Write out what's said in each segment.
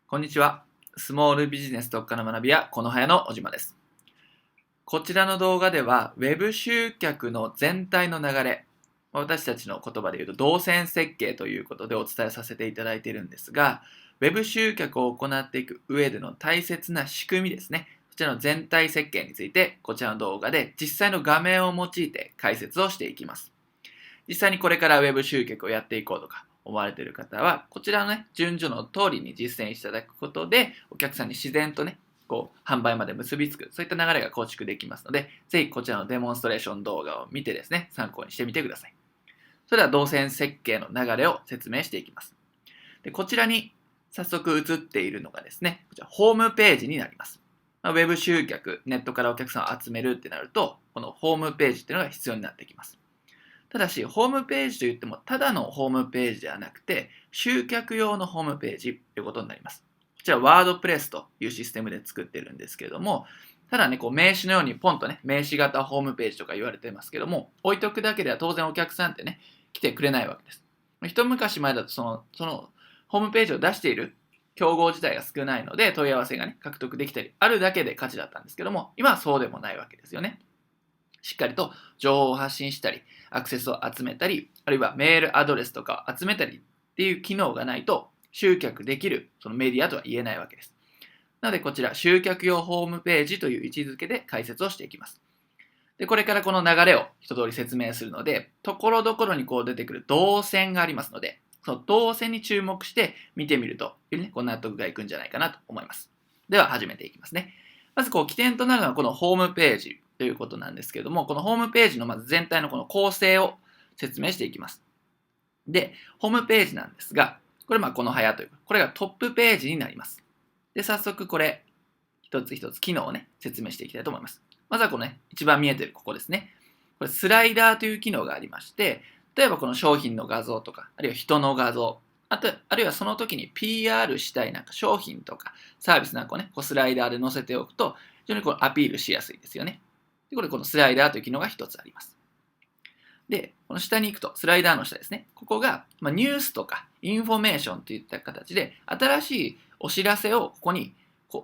こんにちは。スモールビジネス特化の学び屋、このはやの小島です。こちらの動画では、ウェブ集客の全体の流れ、私たちの言葉で言うと動線設計ということでお伝えさせていただいているんですが、ウェブ集客を行っていく上での大切な仕組みですね。こちらの全体設計について、こちらの動画で実際の画面を用いて解説をしていきます。実際にこれからウェブ集客をやっていこうとか思われている方は、こちらのね、順序の通りに実践していただくことで、お客さんに自然とね、販売まで結びつく、そういった流れが構築できますので、ぜひこちらのデモンストレーション動画を見てですね、参考にしてみてください。それでは動線設計の流れを説明していきます。でこちらに早速映っているのがですね、こちらホームページになります。ウェブ集客、ネットからお客さんを集めるってなると、このホームページっていうのが必要になってきます。ただし、ホームページといっても、ただのホームページではなくて、集客用のホームページということになります。こちら、ワードプレスというシステムで作ってるんですけれども、ただね、名刺のようにポンとね、名刺型ホームページとか言われてますけども、置いとくだけでは当然お客さんってね、来てくれないわけです。一昔前だとそのホームページを出している競合自体が少ないので、問い合わせがね、獲得できたり、あるだけで価値だったんですけども、今はそうでもないわけですよね。しっかりと情報を発信したり、アクセスを集めたり、あるいはメールアドレスとかを集めたりっていう機能がないと集客できるそのメディアとは言えないわけです。なのでこちら集客用ホームページという位置づけで解説をしていきます。で、これからこの流れを一通り説明するので、ところどころに出てくる動線がありますので、その動線に注目して見てみると、納得がいくんじゃないかなと思います。では始めていきますね。まず起点となるのはこのホームページということなんですけれども、このホームページのまず全体のこの構成を説明していきます。で、ホームページなんですが、これこのはやという、これがトップページになります。で、早速これ、一つ一つ機能をね、説明していきたいと思います。まずはこのね、一番見えているここですね。これスライダーという機能がありまして、例えばこの商品の画像とか、あるいは人の画像、あるいはその時に PR したい商品とかサービスなんかをね、スライダーで載せておくと、非常にアピールしやすいですよね。で、このスライダーという機能が一つあります。で、この下に行くと、スライダーの下ですね。ここが、ニュースとかインフォメーションといった形で、新しいお知らせをここに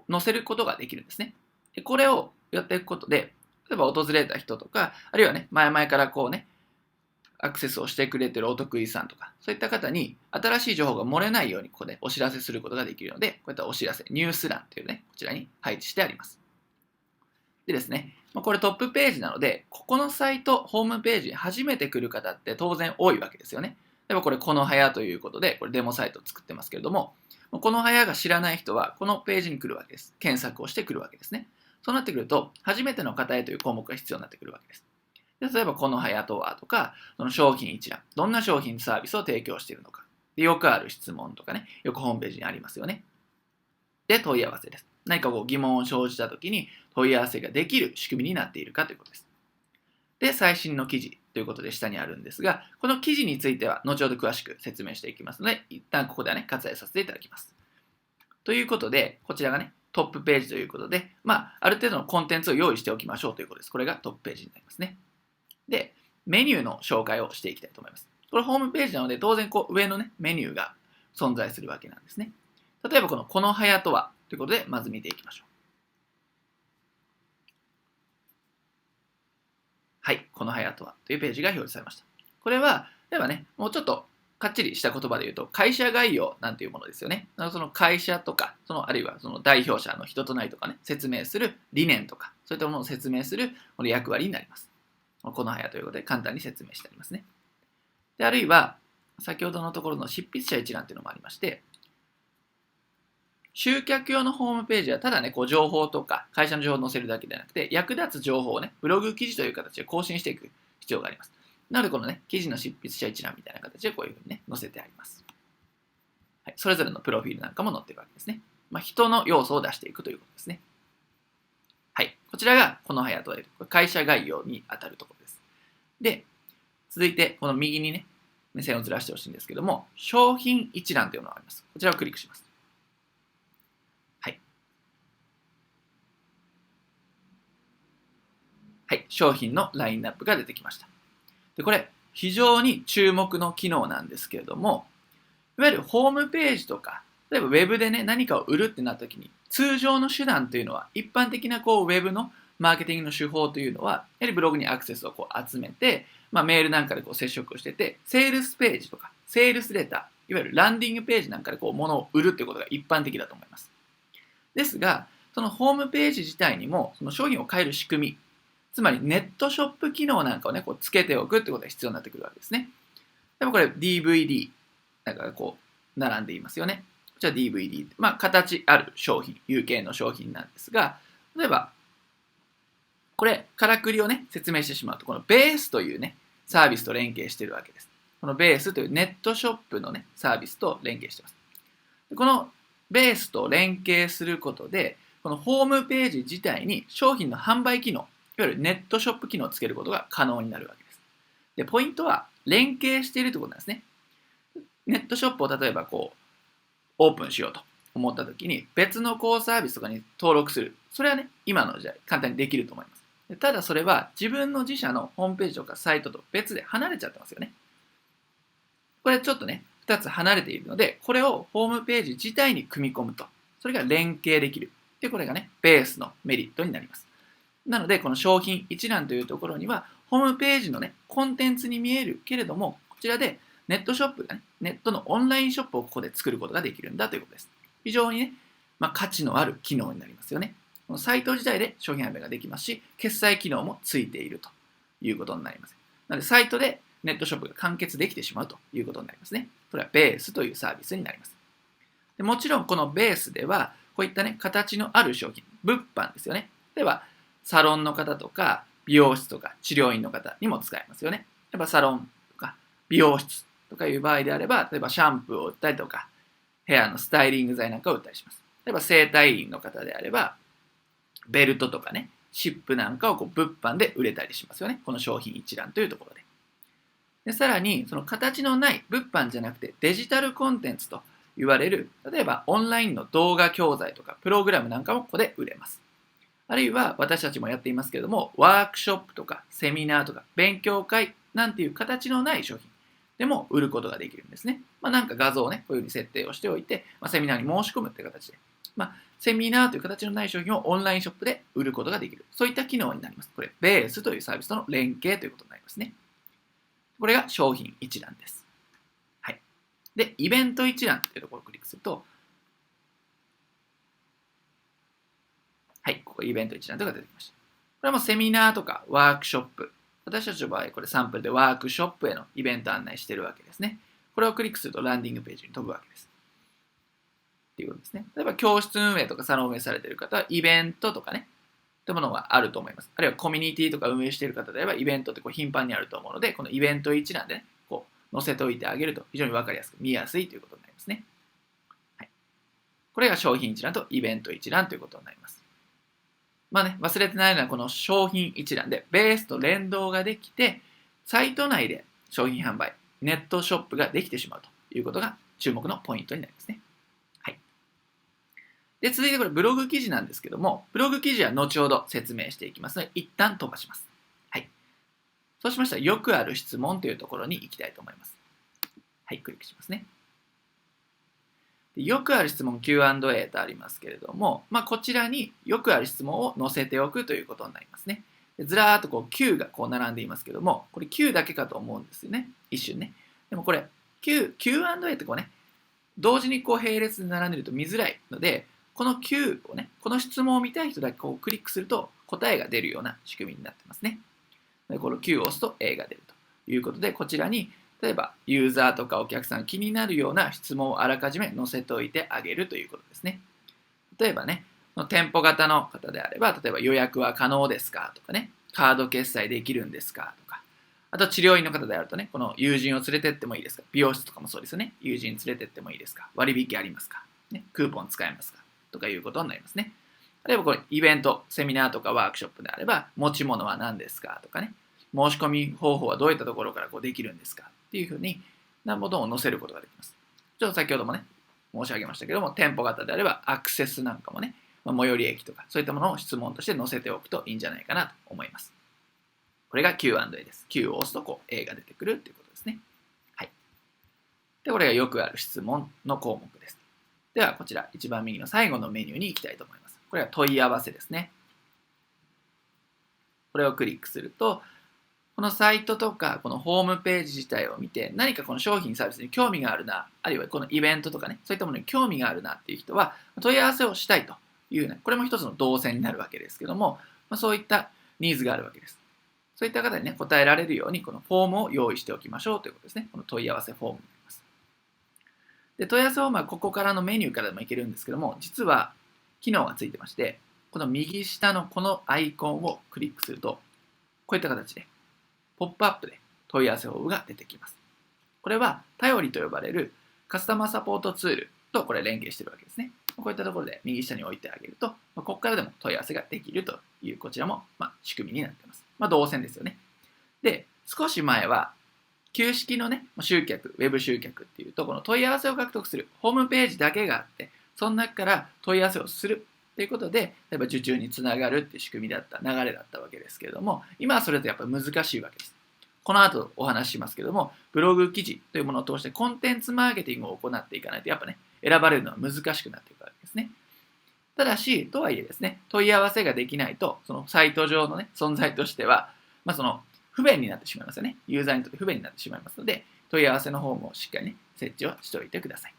載せることができるんですね。で、これをやっていくことで、例えば訪れた人とか、あるいはね、前々からアクセスをしてくれてるお得意さんとか、そういった方に新しい情報が漏れないようにここでお知らせすることができるので、こういったお知らせ、ニュース欄というね、こちらに配置してあります。でですね、これトップページなので、ここのサイト、ホームページに初めて来る方って当然多いわけですよね。例えばこれ、このはやということで、これデモサイトを作ってますけれども、このはやが知らない人は、このページに来るわけです。検索をしてくるわけですね。そうなってくると、初めての方へという項目が必要になってくるわけです。で例えば、このはやとはとか、その商品一覧、どんな商品サービスを提供しているのか。でよくある質問とかね、よくホームページにありますよね。で、問い合わせです。何か疑問を生じたときに問い合わせができる仕組みになっているかということです。で、最新の記事ということで下にあるんですが、この記事については後ほど詳しく説明していきますので、一旦ここではね、割愛させていただきます。ということで、こちらがね、トップページということで、ある程度のコンテンツを用意しておきましょうということです。これがトップページになりますね。で、メニューの紹介をしていきたいと思います。これホームページなので、当然上のね、メニューが存在するわけなんですね。例えばこのはやとはということで、まず見ていきましょう。はい、このはやとはというページが表示されました。これは、例えばね、もうちょっとかっちりした言葉で言うと、会社概要なんていうものですよね。その会社とか、あるいはその代表者の人となりとかね、説明する理念とか、そういったものを説明するこの役割になります。このはやということで簡単に説明してありますね。で、あるいは、先ほどのところの執筆者一覧というのもありまして、集客用のホームページはただね、情報とか会社の情報を載せるだけではなくて、役立つ情報をね、ブログ記事という形で更新していく必要があります。なので、このね、記事の執筆者一覧みたいな形でこういうふうにね、載せてあります。はい、それぞれのプロフィールなんかも載っているわけですね。人の要素を出していくということですね。はい、こちらがこのはやとは会社概要に当たるところです。で、続いて、この右にね、目線をずらしてほしいんですけども、商品一覧というのがあります。こちらをクリックします。はい、商品のラインナップが出てきました。で、これ、非常に注目の機能なんですけれども、いわゆるホームページとか例えばウェブでね、何かを売るってなった時に、通常の手段というのは、一般的なウェブのマーケティングの手法というのは、やはりブログにアクセスを集めて、メールなんかで接触をしてて、セールスページとか、セールスレター、いわゆるランディングページなんかで物を売るっていうことが一般的だと思います。ですが、そのホームページ自体にも、その商品を買える仕組み、つまりネットショップ機能なんかをね、つけておくってことが必要になってくるわけですね。でもこれ DVD なんかが並んでいますよね。こちら DVD。形ある商品、有形の商品なんですが、例えば、これ、からくりをね、説明してしまうと、このベースというね、サービスと連携しているわけです。このベースというネットショップのね、サービスと連携しています。このベースと連携することで、このホームページ自体に商品の販売機能、いわゆるネットショップ機能をつけることが可能になるわけです。で、ポイントは連携しているということなんですね。ネットショップを例えばオープンしようと思ったときに、別のサービスとかに登録する。それはね、今の時代簡単にできると思います。ただそれは自分の自社のホームページとかサイトと別で離れちゃってますよね。これちょっとね、2つ離れているので、これをホームページ自体に組み込むと、それが連携できる。で、これがね、ベースのメリットになります。なので、この商品一覧というところには、ホームページのね、コンテンツに見えるけれども、こちらでネットショップがね、ネットのオンラインショップをここで作ることができるんだということです。非常にね、価値のある機能になりますよね。このサイト自体で商品販売ができますし、決済機能もついているということになります。なので、サイトでネットショップが完結できてしまうということになりますね。これはベースというサービスになります。でもちろん、このベースでは、こういったね、形のある商品、物販ですよね。例えば、サロンの方とか、美容室とか、治療院の方にも使えますよね。やっぱサロンとか、美容室とかいう場合であれば、例えばシャンプーを売ったりとか、ヘアのスタイリング剤なんかを売ったりします。例えば整体院の方であれば、ベルトとかね、シップなんかを物販で売れたりしますよね。この商品一覧というところで。でさらに、その形のない物販じゃなくてデジタルコンテンツと言われる、例えばオンラインの動画教材とかプログラムなんかもここで売れます。あるいは私たちもやっていますけれども、ワークショップとかセミナーとか勉強会なんていう形のない商品でも売ることができるんですね。なんか画像をね、こういうふうに設定をしておいて、セミナーに申し込むっていう形で、セミナーという形のない商品をオンラインショップで売ることができる。そういった機能になります。これ、ベースというサービスとの連携ということになりますね。これが商品一覧です。はい。で、イベント一覧というところをクリックすると、はい、ここイベント一覧というのが出てきました。これはもうセミナーとかワークショップ。私たちの場合、これサンプルでワークショップへのイベント案内しているわけですね。これをクリックするとランディングページに飛ぶわけです。っていうことですね。例えば教室運営とかサロン運営されている方はイベントとかね、というものがあると思います。あるいはコミュニティとか運営している方であればイベントって頻繁にあると思うので、このイベント一覧でね、載せておいてあげると非常に分かりやすく見やすいということになりますね。はい、これが商品一覧とイベント一覧ということになります。忘れてないのはこの商品一覧でベースと連動ができて、サイト内で商品販売、ネットショップができてしまうということが注目のポイントになりますね。はい。で、続いてこれブログ記事なんですけども、ブログ記事は後ほど説明していきますので、一旦飛ばします。はい。そうしましたら、よくある質問というところに行きたいと思います。はい、クリックしますね。よくある質問 Q&A とありますけれども、こちらによくある質問を載せておくということになりますね。ずらーっとQ が並んでいますけども、これ Q だけかと思うんですよね。一瞬ね。でもこれ Q&A って同時に並列で並んでると見づらいので、この Q をね、この質問を見たい人だけクリックすると答えが出るような仕組みになってますね。でこの Q を押すと A が出るということで、こちらに例えばユーザーとかお客さん気になるような質問をあらかじめ載せておいてあげるということですね。例えばね、店舗型の方であれば、例えば予約は可能ですかとかね、カード決済できるんですかとか、あと治療院の方であるとね、この友人を連れてってもいいですか、美容室とかもそうですよね、友人連れてってもいいですか、割引ありますか、ね、クーポン使えますかとかいうことになりますね。例えばこれイベント、セミナーとかワークショップであれば、持ち物は何ですかとかね、申し込み方法はどういったところからできるんですかっていうふうになものを載せることができます。ちょっと先ほどもね、申し上げましたけども、店舗型であればアクセスなんかもね、最寄り駅とかそういったものを質問として載せておくといいんじゃないかなと思います。これが Q&A です。Q を押すとA が出てくるということですね。はい。で、これがよくある質問の項目です。では、こちら、一番右の最後のメニューに行きたいと思います。これは問い合わせですね。これをクリックすると、このサイトとか、このホームページ自体を見て、何かこの商品サービスに興味があるな、あるいはこのイベントとかね、そういったものに興味があるなっていう人は、問い合わせをしたいというね、これも一つの動線になるわけですけども、そういったニーズがあるわけです。そういった方にね、答えられるように、このフォームを用意しておきましょうということですね。この問い合わせフォームになります。で、問い合わせフォームはここからのメニューからでもいけるんですけども、実は機能がついてまして、この右下のこのアイコンをクリックすると、こういった形で、ポップアップで問い合わせフォームが出てきます。これは、頼りと呼ばれるカスタマーサポートツールとこれ連携しているわけですね。こういったところで右下に置いてあげると、ここからでも問い合わせができるという、こちらも仕組みになっています。動線ですよね。で、少し前は、旧式のね、集客、ウェブ集客っていうと、この問い合わせを獲得するホームページだけがあって、その中から問い合わせをするということで、例えば受注につながるっていう仕組みだった、流れだったわけですけれども、今はそれとやっぱり難しいわけです。この後お話ししますけども、ブログ記事というものを通してコンテンツマーケティングを行っていかないと、やっぱね、選ばれるのは難しくなっていくわけですね。ただし、とはいえですね、問い合わせができないと、そのサイト上のね、存在としては、その不便になってしまいますよね。ユーザーにとって不便になってしまいますので、問い合わせの方もしっかりね、設置をしておいてください。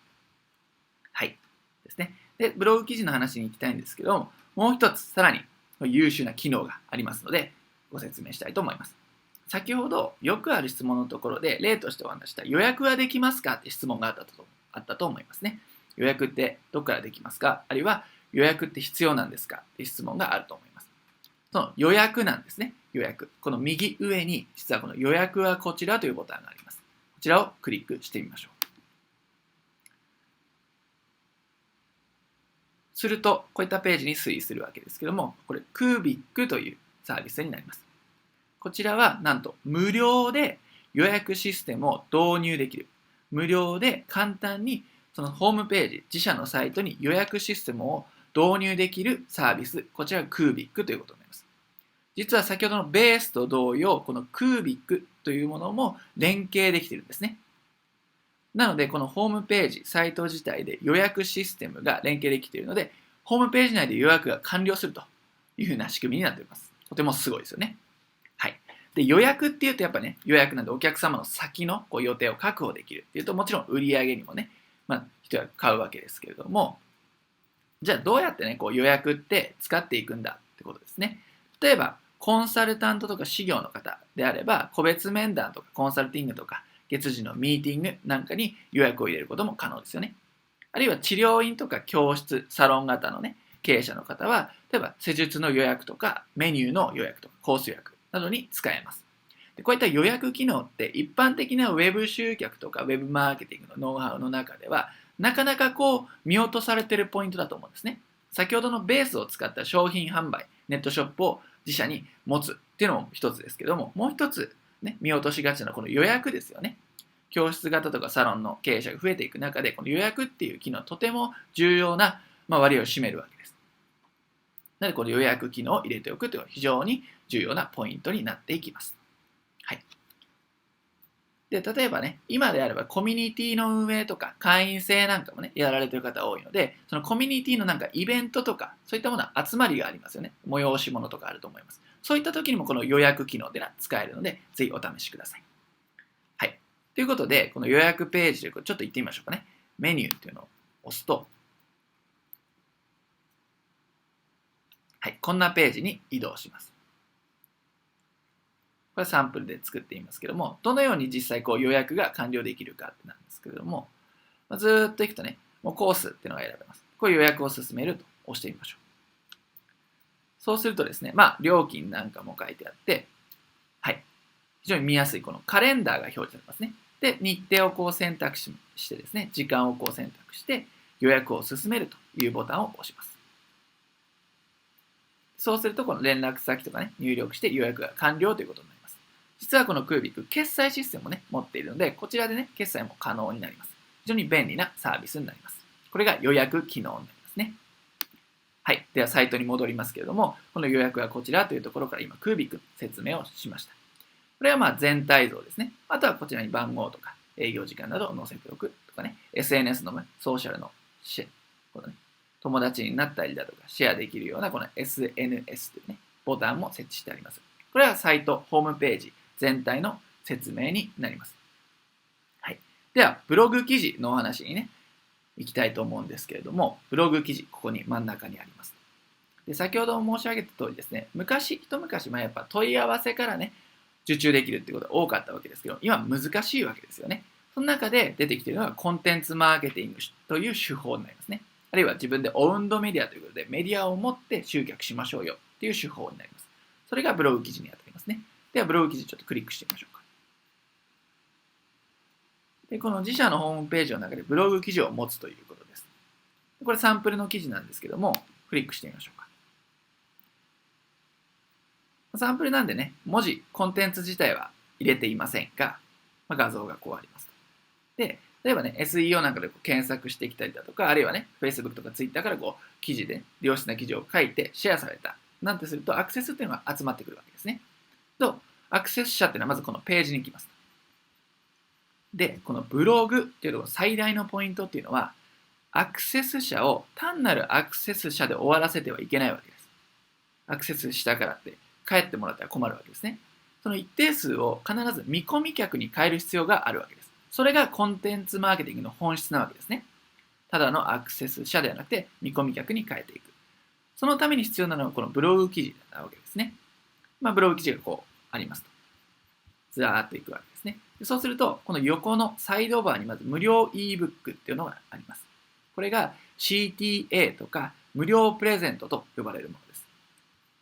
はい。ですね。で、ブログ記事の話に行きたいんですけどもう一つ、さらに優秀な機能がありますので、ご説明したいと思います。先ほど、よくある質問のところで、例としてお話した予約はできますかって質問があったと思いますね。予約ってどこからできますか、あるいは予約って必要なんですかって質問があると思います。その予約なんですね。予約。この右上に、実はこの予約はこちらというボタンがあります。こちらをクリックしてみましょう。すると、こういったページに推移するわけですけども、これ、クービックというサービスになります。こちらは、なんと、無料で予約システムを導入できる。無料で簡単に、そのホームページ、自社のサイトに予約システムを導入できるサービス。こちらがクービックということになります。実は先ほどのベースと同様、このクービックというものも連携できているんですね。なので、このホームページ、サイト自体で予約システムが連携できているので、ホームページ内で予約が完了するというふうな仕組みになっています。とてもすごいですよね。はい。で、予約っていうとやっぱね、予約なんでお客様の先の予定を確保できるっていうと、もちろん売り上げにもね、人が買うわけですけれども、じゃあどうやってね、予約って使っていくんだってことですね。例えば、コンサルタントとか事業の方であれば、個別面談とかコンサルティングとか、月次のミーティングなんかに予約を入れることも可能ですよね。あるいは治療院とか教室、サロン型のね、経営者の方は、例えば施術の予約とか、メニューの予約とか、コース予約などに使えます。でこういった予約機能って一般的なウェブ集客とかウェブマーケティングのノウハウの中では、なかなか見落とされているポイントだと思うんですね。先ほどのベースを使った商品販売、ネットショップを自社に持つっていうのも一つですけども、もう一つ、ね、見落としがちなこの予約ですよね。教室型とかサロンの経営者が増えていく中で、この予約っていう機能はとても重要な割合を占めるわけです。なので、この予約機能を入れておくというのは非常に重要なポイントになっていきます。はい。で、例えばね、今であればコミュニティの運営とか会員制なんかもね、やられてる方多いので、そのコミュニティのイベントとか、そういったものは集まりがありますよね。催し物とかあると思います。そういった時にもこの予約機能で使えるので、ぜひお試しください。はい。ということで、この予約ページでちょっと行ってみましょうかね。メニューっていうのを押すと、はい、こんなページに移動します。これはサンプルで作っていますけども、どのように実際予約が完了できるかってなんですけれども、ずっといくとね、もうコースっていうのが選べます。これ予約を進めると押してみましょう。そうするとですね、料金なんかも書いてあって、はい、非常に見やすいこのカレンダーが表示されますね。で、日程を選択してですね、時間を選択して予約を進めるというボタンを押します。そうすると、この連絡先とかね、入力して予約が完了ということになります。実はこのクービック、決済システムもね、持っているので、こちらでね、決済も可能になります。非常に便利なサービスになります。これが予約機能になりますね。はい。では、サイトに戻りますけれども、この予約はこちらというところから今、クービック説明をしました。これは全体像ですね。あとはこちらに番号とか営業時間などを載せておくとかね、SNS のソーシャルのこのね、友達になったりだとか、シェアできるようなこの SNS というね、ボタンも設置してあります。これはサイト、ホームページ全体の説明になります。はい。では、ブログ記事のお話にね、行きたいと思うんですけれども、ブログ記事、ここに真ん中にあります。で、先ほど申し上げた通りですね、一昔前やっぱ問い合わせからね、受注できるっていうことが多かったわけですけど、今難しいわけですよね。その中で出てきているのがコンテンツマーケティングという手法になりますね。あるいは自分でオウンドメディアということでメディアを持って集客しましょうよっていう手法になります。それがブログ記事にあたりますね。ではブログ記事ちょっとクリックしてみましょうか。で、この自社のホームページの中でブログ記事を持つということです。これサンプルの記事なんですけども、クリックしてみましょうか。サンプルなんでね、文字、コンテンツ自体は入れていませんが、画像がこうあります。で、例えばね、SEO なんかで検索してきたりだとか、あるいはね、Facebook とか Twitter から記事で、良質な記事を書いてシェアされた。なんてすると、アクセスっていうのが集まってくるわけですね。と、アクセス者っていうのはまずこのページに行きます。で、このブログっていうの最大のポイントっていうのは、アクセス者を単なるアクセス者で終わらせてはいけないわけです。アクセスしたからって帰ってもらったら困るわけですね。その一定数を必ず見込み客に変える必要があるわけです。それがコンテンツマーケティングの本質なわけですね。ただのアクセス者ではなくて見込み客に変えていく。そのために必要なのはこのブログ記事なわけですね。ブログ記事がこうありますと。ずらーっといくわけですね。そうすると、この横のサイドバーにまず無料 ebook っていうのがあります。これが CTA とか無料プレゼントと呼ばれるものです。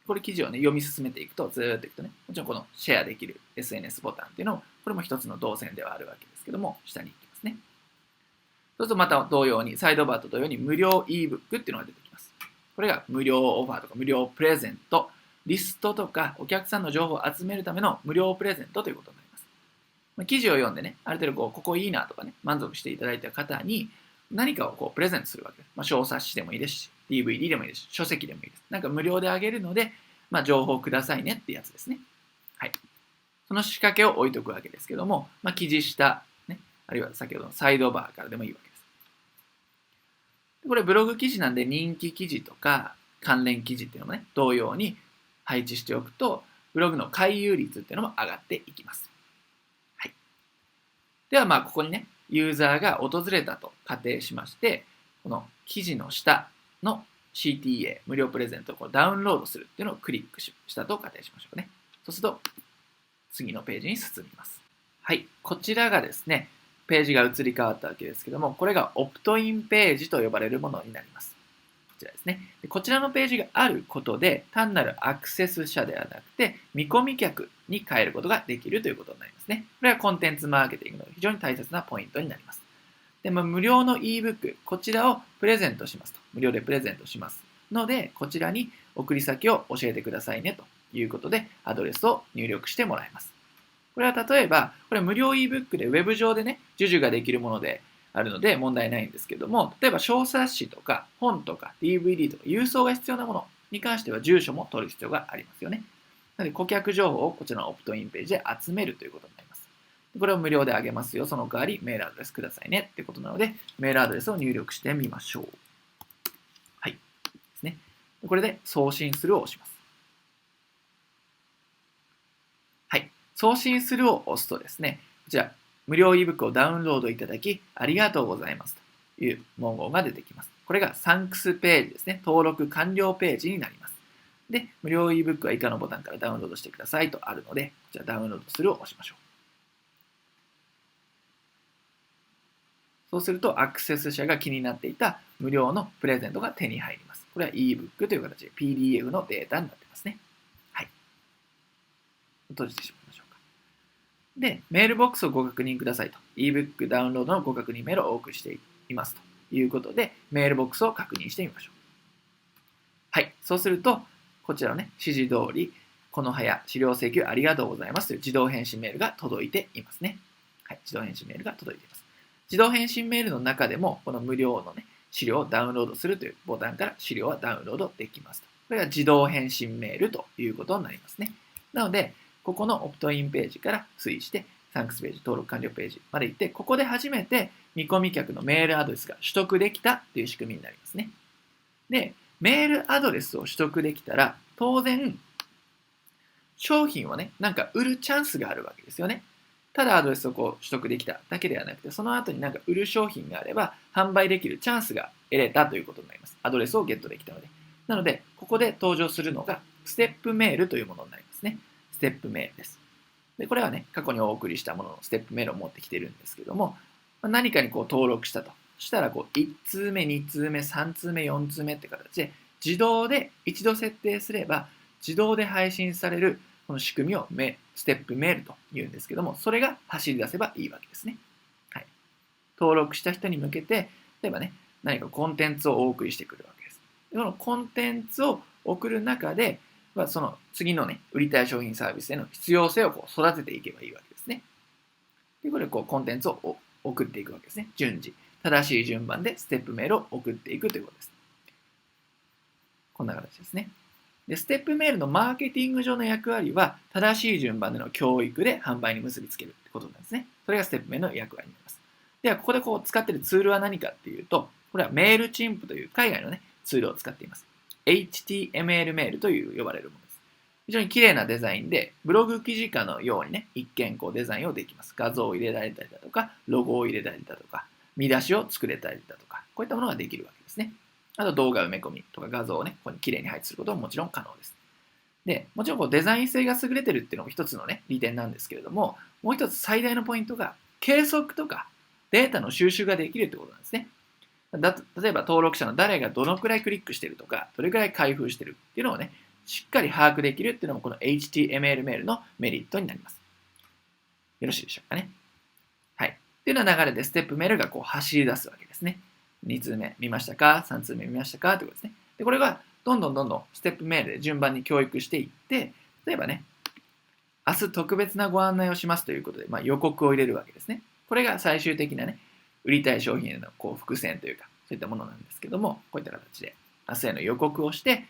これ記事をね、読み進めていくと、ずーっといくとね、もちろんこのシェアできる SNS ボタンっていうのも、これも一つの動線ではあるわけですけども、下に行きますね。そうするとまた同様に、サイドバーと同様に無料 ebook っていうのが出てきます。これが無料オファーとか無料プレゼント、リストとかお客さんの情報を集めるための無料プレゼントということになります。記事を読んでね、ある程度ここいいなとかね、満足していただいた方に何かをプレゼントするわけです。小冊子でもいいですし、DVD でもいいですし、書籍でもいいです。なんか無料であげるので、情報くださいねってやつですね。はい。その仕掛けを置いとくわけですけども、記事下、ね、あるいは先ほどのサイドバーからでもいいわけです。これブログ記事なんで人気記事とか関連記事っていうのもね、同様に配置しておくと、ブログの回遊率っていうのも上がっていきます。はい。ではここにね、ユーザーが訪れたと仮定しまして、この記事の下の CTA、無料プレゼントをダウンロードするっていうのをクリックしたと仮定しましょうね。そうすると、次のページに進みます。はい。こちらがですね、ページが移り変わったわけですけども、これがオプトインページと呼ばれるものになります。こちらですね。こちらのページがあることで、単なるアクセス者ではなくて、見込み客に変えることができるということになりますね。これはコンテンツマーケティングの非常に大切なポイントになります。で、無料の ebook、こちらをプレゼントしますと。無料でプレゼントしますので、こちらに送り先を教えてくださいねということで、アドレスを入力してもらいます。これは例えば、これ無料 ebook でウェブ上でね、授受ができるものであるので問題ないんですけども、例えば小冊子とか本とか DVD とか郵送が必要なものに関しては住所も取る必要がありますよね。なので顧客情報をこちらのオプトインページで集めるということになります。これを無料であげますよ。その代わりメールアドレスくださいねってことなので、メールアドレスを入力してみましょう。はい。ですね。これで送信するを押します。はい。送信するを押すとですね、こちら、無料 ebook をダウンロードいただき、ありがとうございますという文言が出てきます。これがサンクスページですね。登録完了ページになります。で、無料 ebook は以下のボタンからダウンロードしてくださいとあるので、こちらダウンロードするを押しましょう。そうすると、アクセス者が気になっていた無料のプレゼントが手に入ります。これは ebook という形で PDF のデータになってますね。はい。閉じてしまいましょうか。で、メールボックスをご確認くださいと。ebook ダウンロードのご確認メールをお送りしていますということで、メールボックスを確認してみましょう。はい。そうすると、こちらのね、指示通り、この早、資料請求ありがとうございますという自動返信メールが届いていますね。はい。自動返信メールが届いています。自動返信メールの中でも、この無料のね、資料をダウンロードするというボタンから資料はダウンロードできますと。これが自動返信メールということになりますね。なので、ここのオプトインページから推移して、サンクスページ、登録完了ページまで行って、ここで初めて見込み客のメールアドレスが取得できたっていう仕組みになりますね。で、メールアドレスを取得できたら、当然、商品をね、なんか売るチャンスがあるわけですよね。ただアドレスをこう取得できただけではなくて、その後になんか売る商品があれば、販売できるチャンスが得れたということになります。アドレスをゲットできたので。なので、ここで登場するのが、ステップメールというものになりますね。ステップメールです。で、これはね、過去にお送りしたもののステップメールを持ってきてるんですけども、何かにこう登録したと。そしたらこう1通目、2通目、3通目、4通目って形で、自動で一度設定すれば、自動で配信されるこの仕組みをステップメールと言うんですけども、それが走り出せばいいわけですね。はい。登録した人に向けて、例えばね、何かコンテンツをお送りしてくるわけです。でこのコンテンツを送る中で、その次のね、売りたい商品サービスへの必要性をこう育てていけばいいわけですね。で、これこうコンテンツを送っていくわけですね。順次。正しい順番でステップメールを送っていくということです。こんな形ですね。で、ステップメールのマーケティング上の役割は、正しい順番での教育で販売に結びつけるってことなんですね。それがステップメールの役割になります。では、ここでこう使っているツールは何かっていうと、これはメールチンプという海外のね、ツールを使っています。HTML メールという呼ばれるものです。非常に綺麗なデザインで、ブログ記事化のようにね、一見こうデザインをできます。画像を入れられたりだとか、ロゴを入れたりだとか、見出しを作れたりだとか、こういったものができるわけですね。あと動画埋め込みとか画像をね、ここに綺麗に配置することももちろん可能です。で、もちろんこうデザイン性が優れてるっていうのも一つのね、利点なんですけれども、もう一つ最大のポイントが、計測とかデータの収集ができるってことなんですね。例えば登録者の誰がどのくらいクリックしてるとか、どれくらい開封してるっていうのをね、しっかり把握できるっていうのもこの HTML メールのメリットになります。よろしいでしょうかね。はい。っていうような流れでステップメールがこう走り出すわけですね。2通目見ましたか ?3 通目見ましたかということですね。で、これがどんどんステップメールで順番に教育していって、例えばね、明日特別なご案内をしますということで、予告を入れるわけですね。これが最終的なね、売りたい商品へのこう伏線というか、そういったものなんですけども、こういった形で明日への予告をして、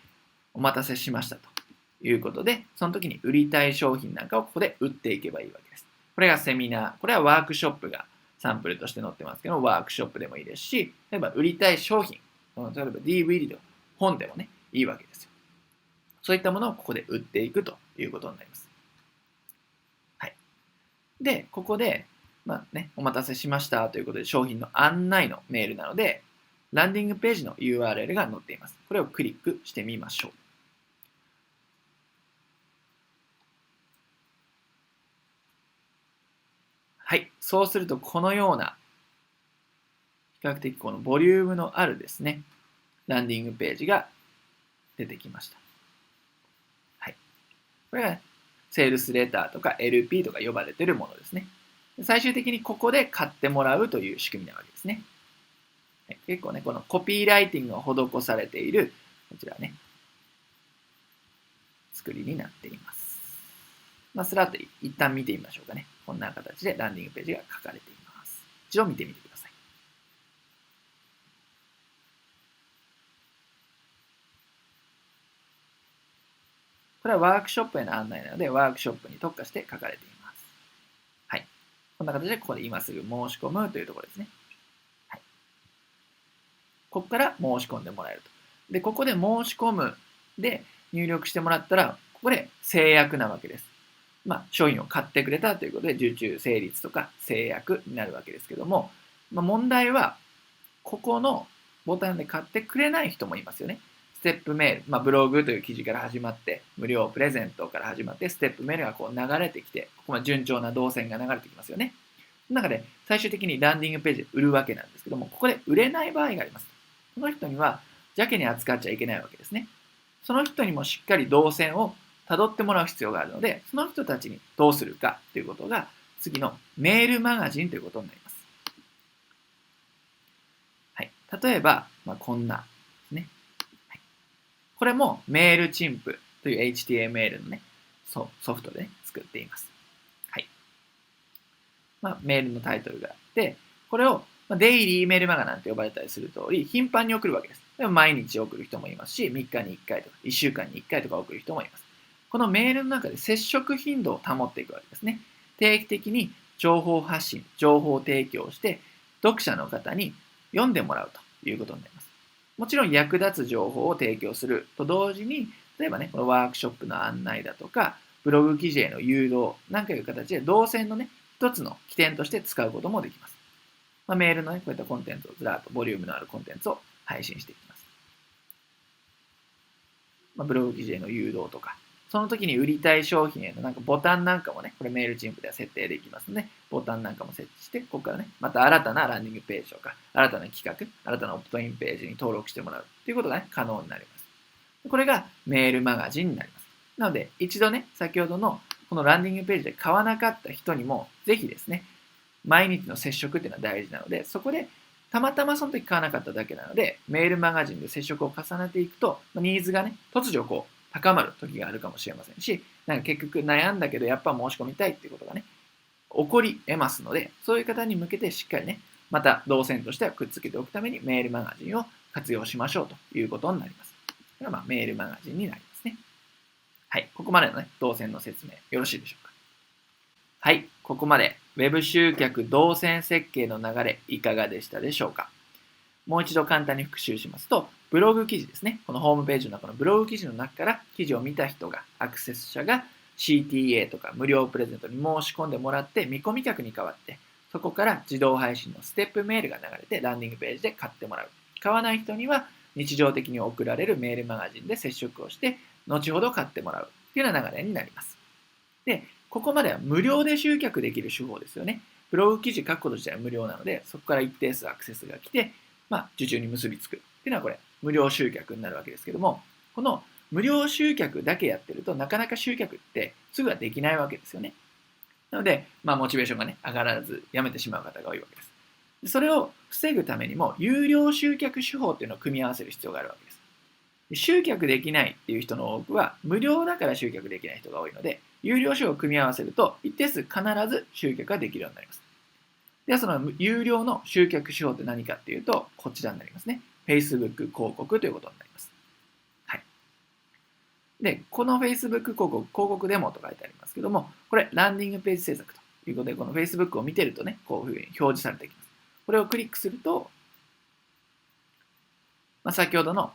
お待たせしましたということで、その時に売りたい商品なんかをここで売っていけばいいわけです。これがセミナー、これはワークショップがサンプルとして載ってますけど、ワークショップでもいいですし、例えば売りたい商品、例えば DVD で本でもね、いいわけですよ。そういったものをここで売っていくということになります。はい。で、ここで、お待たせしましたということで商品の案内のメールなので、ランディングページの URL が載っています。これをクリックしてみましょう。はい。そうすると、このような、比較的このボリュームのあるですね、ランディングページが出てきました。はい。これが、セールスレターとか LP とか呼ばれているものですね。最終的にここで買ってもらうという仕組みなわけですね。結構ね、このコピーライティングが施されている、こちらね、作りになっています。スラッと一旦見てみましょうかね。こんな形でランディングページが書かれています。一度見てみてください。これはワークショップへの案内なので、ワークショップに特化して書かれています。はい。こんな形で、ここで今すぐ申し込むというところですね。はい。ここから申し込んでもらえると。で、ここで申し込むで入力してもらったら、ここで制約なわけです。商品を買ってくれたということで、受注成立とか制約になるわけですけども、問題は、ここのボタンで買ってくれない人もいますよね。ステップメール、ブログという記事から始まって、無料プレゼントから始まって、ステップメールがこう流れてきて、ここまで順調な動線が流れてきますよね。その中で最終的にランディングページで売るわけなんですけども、ここで売れない場合があります。この人には邪気に扱っちゃいけないわけですね。その人にもしっかり動線を辿ってもらう必要があるので、その人たちにどうするかということが、次のメールマガジンということになります。はい、例えば、こんなですね。はい、これもメールチンプという HTML のね、ソフトで、作っています。はい。メールのタイトルがあって、これをデイリーメールマガなんて呼ばれたりする通り、頻繁に送るわけです。でも毎日送る人もいますし、3日に1回とか、1週間に1回とか送る人もいます。このメールの中で接触頻度を保っていくわけですね。定期的に情報発信、情報提供をして、読者の方に読んでもらうということになります。もちろん役立つ情報を提供すると同時に、例えばね、このワークショップの案内だとか、ブログ記事への誘導なんかいう形で動線のね、一つの起点として使うこともできます。メールのね、こういったコンテンツをずらっとボリュームのあるコンテンツを配信していきます。ブログ記事への誘導とか、その時に売りたい商品へのなんかボタンなんかもね、これメールチンプでは設定できますので、ボタンなんかも設置して、ここからね、また新たなランディングページとか、新たな企画、新たなオプトインページに登録してもらうということがね、可能になります。これがメールマガジンになります。なので、一度ね、先ほどのこのランディングページで買わなかった人にも、ぜひですね、毎日の接触っていうのは大事なので、そこでたまたまその時買わなかっただけなので、メールマガジンで接触を重ねていくと、ニーズがね、突如こう、高まる時があるかもしれませんし、なんか結局悩んだけどやっぱ申し込みたいっていうことがね、起こり得ますので、そういう方に向けてしっかりね、また動線としてはくっつけておくためにメールマガジンを活用しましょうということになります。これはメールマガジンになりますね。はい、ここまでのね、動線の説明よろしいでしょうか。はい、ここまで Web 集客動線設計の流れいかがでしたでしょうか。もう一度簡単に復習しますと、ブログ記事ですね。このホームページの中のブログ記事の中から記事を見た人が、アクセス者が CTA とか無料プレゼントに申し込んでもらって見込み客に変わって、そこから自動配信のステップメールが流れてランディングページで買ってもらう。買わない人には日常的に送られるメールマガジンで接触をして、後ほど買ってもらうというような流れになります。で、ここまでは無料で集客できる手法ですよね。ブログ記事書くこと自体は無料なので、そこから一定数アクセスが来て、受注に結びつくっていうのはこれ、無料集客になるわけですけども、この無料集客だけやってるとなかなか集客ってすぐはできないわけですよね。なので、モチベーションがね、上がらずやめてしまう方が多いわけです。それを防ぐためにも、有料集客手法っていうのを組み合わせる必要があるわけです。集客できないっていう人の多くは、無料だから集客できない人が多いので、有料手法を組み合わせると、一定数必ず集客ができるようになります。では、その有料の集客手法って何かっていうと、こちらになりますね。Facebook 広告ということになります。はい。で、この Facebook 広告デモと書いてありますけども、これ、ランディングページ制作ということで、この Facebook を見てるとね、こういうふうに表示されていきます。これをクリックすると、先ほどの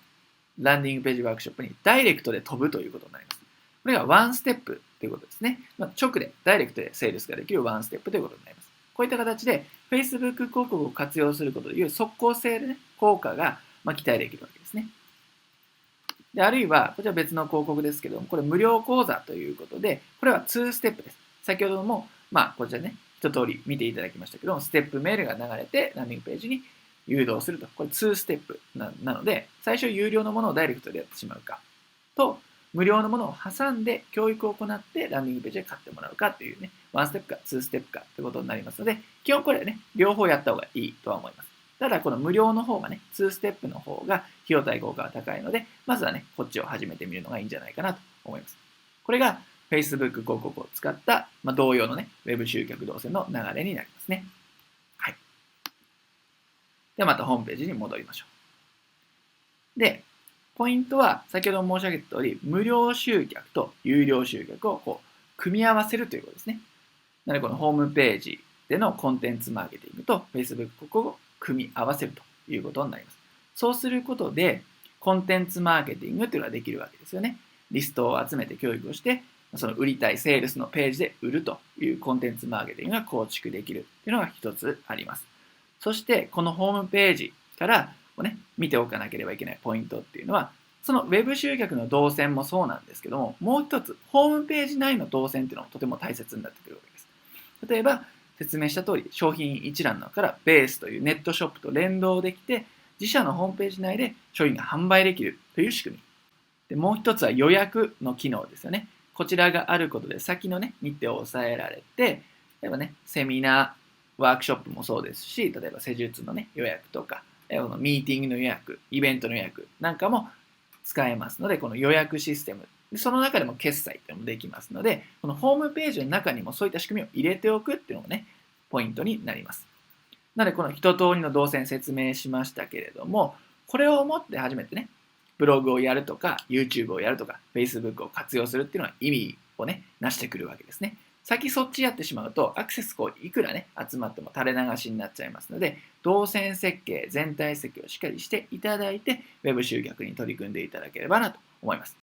ランディングページワークショップにダイレクトで飛ぶということになります。これがワンステップということですね。直で、ダイレクトでセールスができるワンステップということになります。こういった形で Facebook 広告を活用することでいう即効性で、ね、効果が期待できるわけですね。で、あるいは、こちら別の広告ですけども、これ無料講座ということで、これは2ステップです。先ほども、こちらね、一通り見ていただきましたけども、ステップメールが流れて、ランディングページに誘導すると。これ2ステップなので、最初有料のものをダイレクトでやってしまうか、と、無料のものを挟んで教育を行ってランディングページで買ってもらうかというね、1ステップか2ステップかということになりますので、基本これね、両方やった方がいいとは思います。ただ、この無料の方がね、2ステップの方が費用対効果が高いので、まずはね、こっちを始めてみるのがいいんじゃないかなと思います。これが Facebook 広告を使った、同様のね、Web 集客動線の流れになりますね。はい。ではまたホームページに戻りましょう。で、ポイントは先ほど申し上げた通り、無料集客と有料集客を組み合わせるということですね。なので、このホームページでのコンテンツマーケティングと Facebook 広告を組み合わせるということになります。そうすることで、コンテンツマーケティングというのができるわけですよね。リストを集めて教育をして、その売りたいセールスのページで売るというコンテンツマーケティングが構築できるというのが一つあります。そして、このホームページから見ておかなければいけないポイントっていうのは、その Web 集客の動線もそうなんですけども、もう一つ、ホームページ内の動線っていうのもとても大切になってくるわけです。例えば、説明した通り、商品一覧の中からベースというネットショップと連動できて、自社のホームページ内で商品が販売できるという仕組み。で、もう一つは予約の機能ですよね。こちらがあることで先のね、日程を抑えられて、例えばね、セミナー、ワークショップもそうですし、例えば施術のね、予約とか、ミーティングの予約、イベントの予約なんかも使えますので、この予約システム、その中でも決済っていうのもできますので、このホームページの中にもそういった仕組みを入れておくっていうのもね、ポイントになります。なので、この一通りの動線説明しましたけれども、これをもって初めてね、ブログをやるとか、YouTube をやるとか、Facebook を活用するっていうのは意味をね、成してくるわけですね。先そっちやってしまうと、アクセスいくらね、集まっても垂れ流しになっちゃいますので、動線設計、全体設計をしっかりしていただいて、ウェブ集客に取り組んでいただければなと思います。